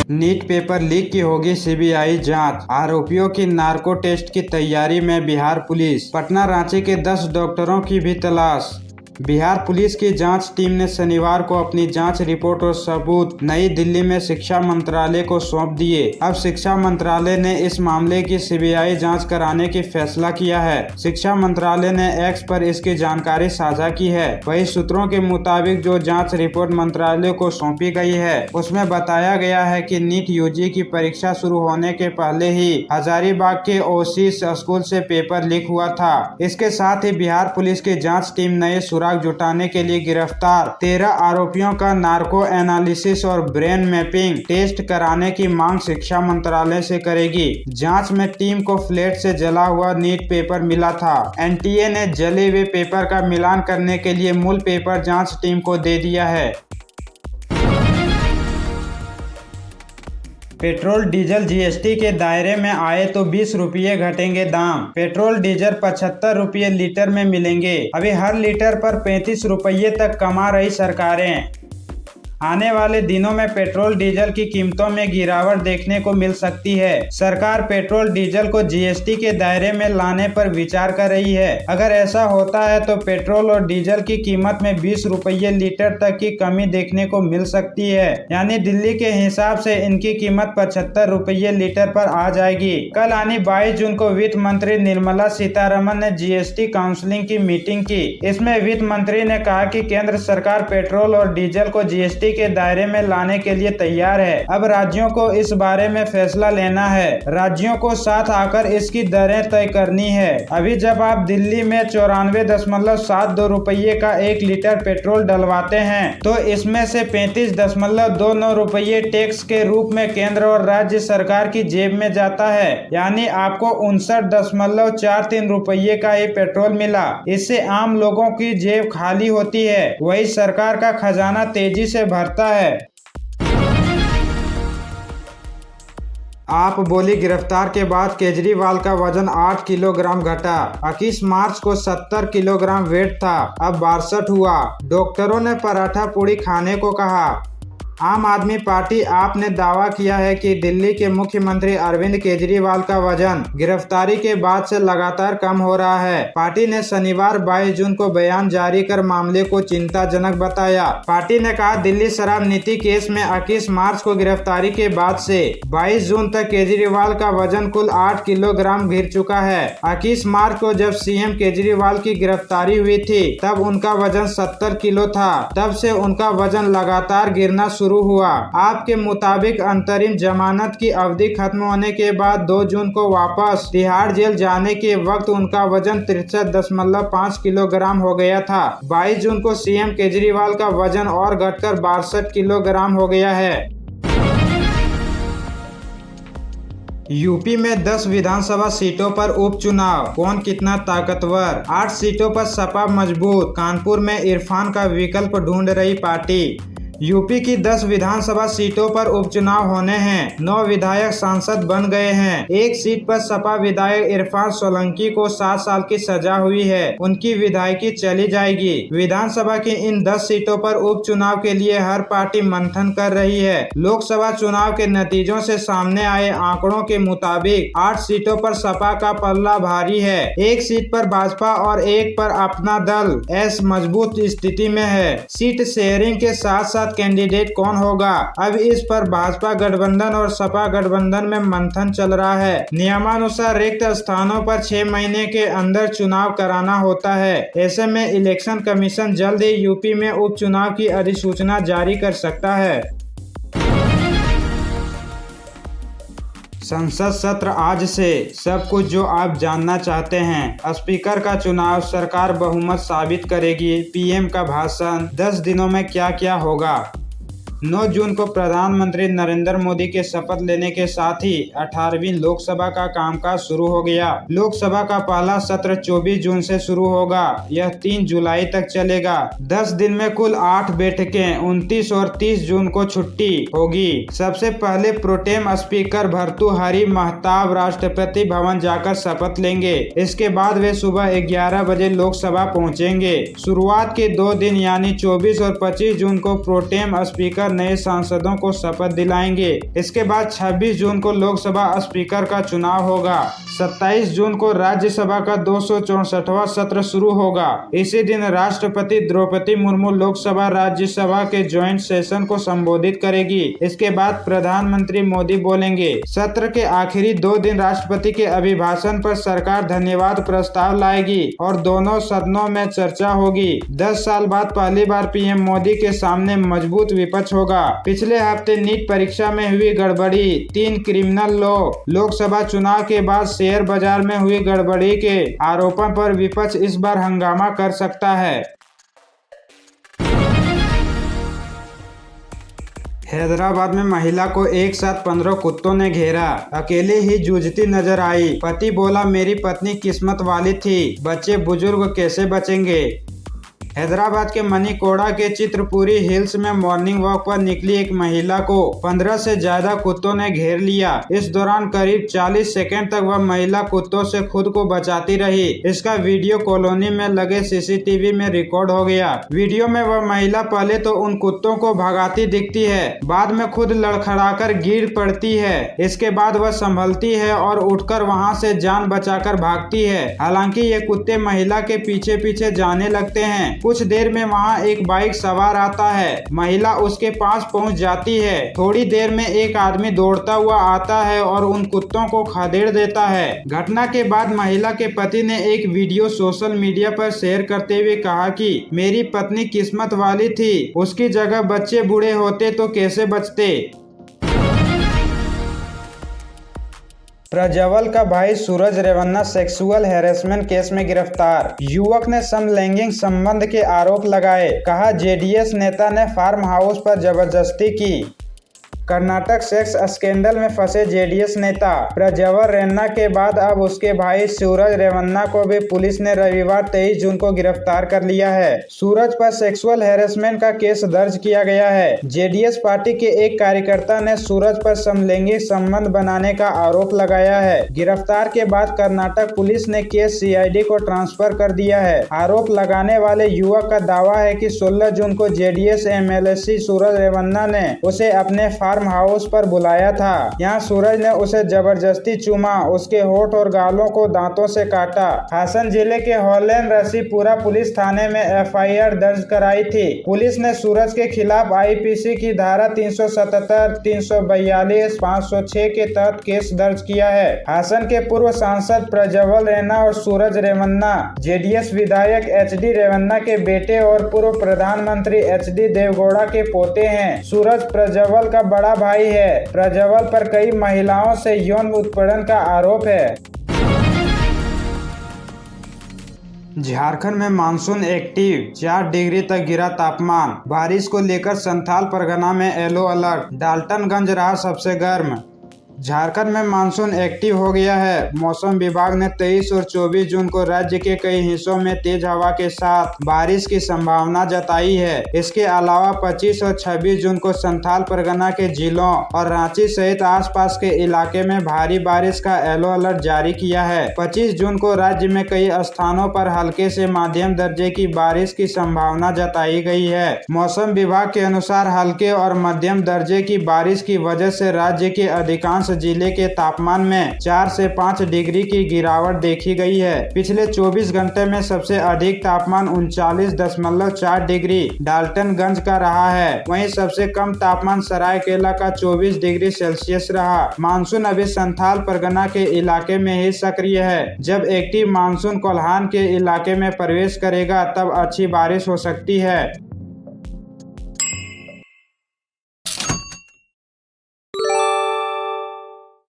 NEET paper leak की होगी CBI जांच। आरोपियों की नार्को टेस्ट की तैयारी में बिहार पुलिस। पटना रांची के 10 डॉक्टरों की भी तलाश। बिहार पुलिस की जांच टीम ने शनिवार को अपनी जांच रिपोर्ट और सबूत नई दिल्ली में शिक्षा मंत्रालय को सौंप दिए। अब शिक्षा मंत्रालय ने इस मामले की सीबीआई जांच कराने की फैसला किया है। शिक्षा मंत्रालय ने एक्स पर इसकी जानकारी साझा की है। वही सूत्रों के मुताबिक जो जांच रिपोर्ट मंत्रालय को सौंपी गई है उसमें बताया गया है कि नीट यूजी की परीक्षा शुरू होने के पहले ही हजारीबाग के ओसिस स्कूल से पेपर लीक हुआ था। इसके साथ ही बिहार पुलिस की जांच टीम नए सुराग जुटाने के लिए गिरफ्तार 13 आरोपियों का नार्को एनालिसिस और ब्रेन मैपिंग टेस्ट कराने की मांग शिक्षा मंत्रालय से करेगी। जांच में टीम को फ्लैट से जला हुआ नीट पेपर मिला था। एनटीए ने जले हुए पेपर का मिलान करने के लिए मूल पेपर जांच टीम को दे दिया है। पेट्रोल डीजल जीएसटी के दायरे में आए तो 20 रुपये घटेंगे दाम। पेट्रोल डीजल 75 रुपये लीटर में मिलेंगे। अभी हर लीटर पर 35 रुपये तक कमा रही सरकारें। आने वाले दिनों में पेट्रोल डीजल की कीमतों में गिरावट देखने को मिल सकती है। सरकार पेट्रोल डीजल को जीएसटी के दायरे में लाने पर विचार कर रही है। अगर ऐसा होता है तो पेट्रोल और डीजल की कीमत में 20 रुपये लीटर तक की कमी देखने को मिल सकती है। यानी दिल्ली के हिसाब से इनकी कीमत 75 रुपये लीटर पर आ जाएगी। कल यानी 22 जून को वित्त मंत्री निर्मला सीतारमण ने जीएसटी काउंसिलिंग की मीटिंग की। इसमें वित्त मंत्री ने कहा कि केंद्र सरकार पेट्रोल और डीजल को जीएसटी के दायरे में लाने के लिए तैयार है। अब राज्यों को इस बारे में फैसला लेना है। राज्यों को साथ आकर इसकी दरें तय करनी है। अभी जब आप दिल्ली में 94.72 रुपये का 1 लीटर पेट्रोल डलवाते हैं तो इसमें से 35.29 रुपये टैक्स के रूप में केंद्र और राज्य सरकार की जेब में जाता है। यानी आपको 59.43 रुपये का ये पेट्रोल मिला। इससे आम लोगों की जेब खाली होती है, वही सरकार का खजाना तेजी से भरता है। आप बोली गिरफ्तार के बाद केजरीवाल का वजन 8 किलोग्राम घटा। 21 मार्च को 70 किलोग्राम वेट था, अब 62 हुआ। डॉक्टरों ने पराठा पूड़ी खाने को कहा। आम आदमी पार्टी आप ने दावा किया है कि दिल्ली के मुख्यमंत्री अरविंद केजरीवाल का वजन गिरफ्तारी के बाद से लगातार कम हो रहा है। पार्टी ने शनिवार 22 जून को बयान जारी कर मामले को चिंताजनक बताया। पार्टी ने कहा दिल्ली शराब नीति केस में 21 मार्च को गिरफ्तारी के बाद से 22 जून तक केजरीवाल का वजन कुल 8 किलोग्राम गिर चुका है। 21 मार्च को जब सीएम केजरीवाल की गिरफ्तारी हुई थी तब उनका वजन 70 किलो था। तब से उनका वजन लगातार गिरना शुरू हुआ। आपके मुताबिक अंतरिम जमानत की अवधि खत्म होने के बाद 2 जून को वापस तिहाड़ जेल जाने के वक्त उनका वजन 63.5 किलोग्राम हो गया था। 22 जून को सीएम केजरीवाल का वजन और घटकर 62 किलोग्राम हो गया है। यूपी में 10 विधानसभा सीटों पर उपचुनाव, कौन कितना ताकतवर। 8 सीटों पर सपा मजबूत। कानपुर में इरफान का विकल्प ढूंढ रही पार्टी। यूपी की 10 विधानसभा सीटों पर उपचुनाव होने हैं। 9 विधायक सांसद बन गए हैं। एक सीट पर सपा विधायक इरफान सोलंकी को 7 साल की सजा हुई है। उनकी विधायकी चली जाएगी। विधानसभा की इन 10 सीटों पर उपचुनाव के लिए हर पार्टी मंथन कर रही है। लोकसभा चुनाव के नतीजों से सामने आए आंकड़ों के मुताबिक 8 सीटों पर सपा का पल्ला भारी है। एक सीट पर भाजपा और एक पर अपना दल एस मजबूत स्थिति में है। सीट शेयरिंग के साथ साथ कैंडिडेट कौन होगा, अब इस पर भाजपा गठबंधन और सपा गठबंधन में मंथन चल रहा है। नियमानुसार रिक्त स्थानों पर 6 महीने के अंदर चुनाव कराना होता है। ऐसे में इलेक्शन कमीशन जल्द ही यूपी में उपचुनाव की अधिसूचना जारी कर सकता है। संसद सत्र आज से, सब कुछ जो आप जानना चाहते हैं। स्पीकर का चुनाव, सरकार बहुमत साबित करेगी, पीएम का भाषण, 10 दिनों में क्या क्या होगा। 9 जून को प्रधानमंत्री नरेंद्र मोदी के शपथ लेने के साथ ही 18वीं लोकसभा का कामकाज शुरू हो गया। लोकसभा का पहला सत्र 24 जून से शुरू होगा। यह 3 जुलाई तक चलेगा। 10 दिन में कुल 8 बैठकें, 29 और 30 जून को छुट्टी होगी। सबसे पहले प्रोटेम स्पीकर भर्तृहरि महताब राष्ट्रपति भवन जाकर शपथ लेंगे। इसके बाद वे सुबह 11 बजे लोकसभा पहुंचेंगे। शुरुआत के 2 दिन यानी 24 और 25 जून को प्रोटेम स्पीकर नए सांसदों को शपथ दिलाएंगे। इसके बाद 26 जून को लोकसभा स्पीकर का चुनाव होगा। 27 जून को राज्यसभा का 264वां सत्र शुरू होगा। इसी दिन राष्ट्रपति द्रौपदी मुर्मू लोकसभा राज्यसभा के ज्वाइंट सेशन को संबोधित करेगी। इसके बाद प्रधानमंत्री मोदी बोलेंगे। सत्र के आखिरी 2 दिन राष्ट्रपति के अभिभाषण पर सरकार धन्यवाद प्रस्ताव लाएगी और दोनों सदनों में चर्चा होगी। 10 साल बाद पहली बार पीएम मोदी के सामने मजबूत विपक्ष होगा। पिछले हफ्ते नीट परीक्षा में हुई गड़बड़ी, 3 क्रिमिनल लोकसभा चुनाव के बाद शेयर बाजार में हुई गड़बड़ी के आरोपों पर विपक्ष इस बार हंगामा कर सकता है। हैदराबाद में महिला को एक साथ 15 कुत्तों ने घेरा, अकेले ही जूझती नजर आई। पति बोला, मेरी पत्नी किस्मत वाली थी, बच्चे बुजुर्ग कैसे बचेंगे। हैदराबाद के मनीकोड़ा के चित्रपुरी हिल्स में मॉर्निंग वॉक पर निकली एक महिला को 15 से ज्यादा कुत्तों ने घेर लिया। इस दौरान करीब 40 सेकंड तक वह महिला कुत्तों से खुद को बचाती रही। इसका वीडियो कॉलोनी में लगे सीसीटीवी में रिकॉर्ड हो गया। वीडियो में वह महिला पहले तो उन कुत्तों को भगाती दिखती है, बाद में खुद लड़खड़ाकर गिर पड़ती है। इसके बाद वह संभलती है और उठकर वहां से जान बचाकर भागती है। हालांकि ये कुत्ते महिला के पीछे पीछे जाने लगते हैं। कुछ देर में वहां एक बाइक सवार आता है, महिला उसके पास पहुंच जाती है। थोड़ी देर में एक आदमी दौड़ता हुआ आता है और उन कुत्तों को खदेड़ देता है। घटना के बाद महिला के पति ने एक वीडियो सोशल मीडिया पर शेयर करते हुए कहा कि मेरी पत्नी किस्मत वाली थी, उसकी जगह बच्चे बूढ़े होते तो कैसे बचते। प्रज्वल का भाई सूरज रेवन्ना सेक्सुअल हैरेसमेंट केस में गिरफ्तार। युवक ने समलैंगिक संबंध के आरोप लगाए। कहा, जेडीएस नेता ने फार्म हाउस पर जबरदस्ती की। कर्नाटक सेक्स स्कैंडल में फंसे जेडीएस नेता प्रज्वल रेवन्ना के बाद अब उसके भाई सूरज रेवन्ना को भी पुलिस ने रविवार 23 जून को गिरफ्तार कर लिया है। सूरज पर सेक्सुअल हैरेसमेंट का केस दर्ज किया गया है। जेडीएस पार्टी के एक कार्यकर्ता ने सूरज पर समलैंगिक संबंध बनाने का आरोप लगाया है। गिरफ्तार के बाद कर्नाटक पुलिस ने केस सीआईडी को ट्रांसफर कर दिया है। आरोप लगाने वाले युवक का दावा है कि 16 जून को जेडीएस एमएलसी सूरज रेवन्ना ने उसे अपने फार्म हाउस पर बुलाया था। यहाँ सूरज ने उसे जबरदस्ती चूमा, उसके होठ और गालों को दांतों से काटा। हासन जिले के हॉलैंड रसीपुरा पुलिस थाने में एफआईआर दर्ज कराई थी। पुलिस ने सूरज के खिलाफ आईपीसी की धारा 377, 342, 506 के तहत केस दर्ज किया है। हासन के पूर्व सांसद प्रज्वल रेवन्ना और सूरज रेवन्ना जेडीएस विधायक एचडी रेवन्ना के बेटे और पूर्व प्रधानमंत्री एचडी देवगौड़ा के पोते हैं। सूरज प्रज्वल का बड़ा भाई है। प्रज्वल पर कई महिलाओं से यौन उत्पीड़न का आरोप है। झारखंड में मानसून एक्टिव, 4 डिग्री तक गिरा तापमान। बारिश को लेकर संथाल परगना में येलो अलर्ट। डाल्टनगंज रहा सबसे गर्म। झारखंड में मानसून एक्टिव हो गया है। मौसम विभाग ने 23 और 24 जून को राज्य के कई हिस्सों में तेज हवा के साथ बारिश की संभावना जताई है। इसके अलावा 25 और 26 जून को संथाल परगना के जिलों और रांची सहित आसपास के इलाके में भारी बारिश का येलो अलर्ट जारी किया है। 25 जून को राज्य में कई स्थानों पर हल्के से मध्यम दर्जे की बारिश की संभावना जताई गई है। मौसम विभाग के अनुसार हल्के और मध्यम दर्जे की बारिश की वजह से राज्य के अधिकांश जिले के तापमान में 4 से 5 डिग्री की गिरावट देखी गई है। पिछले 24 घंटे में सबसे अधिक तापमान 39.4 डिग्री डाल्टनगंज का रहा है। वहीं सबसे कम तापमान सरायकेला का 24 डिग्री सेल्सियस रहा। मानसून अभी संथाल परगना के इलाके में ही सक्रिय है। जब एक्टिव मानसून कोल्हान के इलाके में प्रवेश करेगा तब अच्छी बारिश हो सकती है।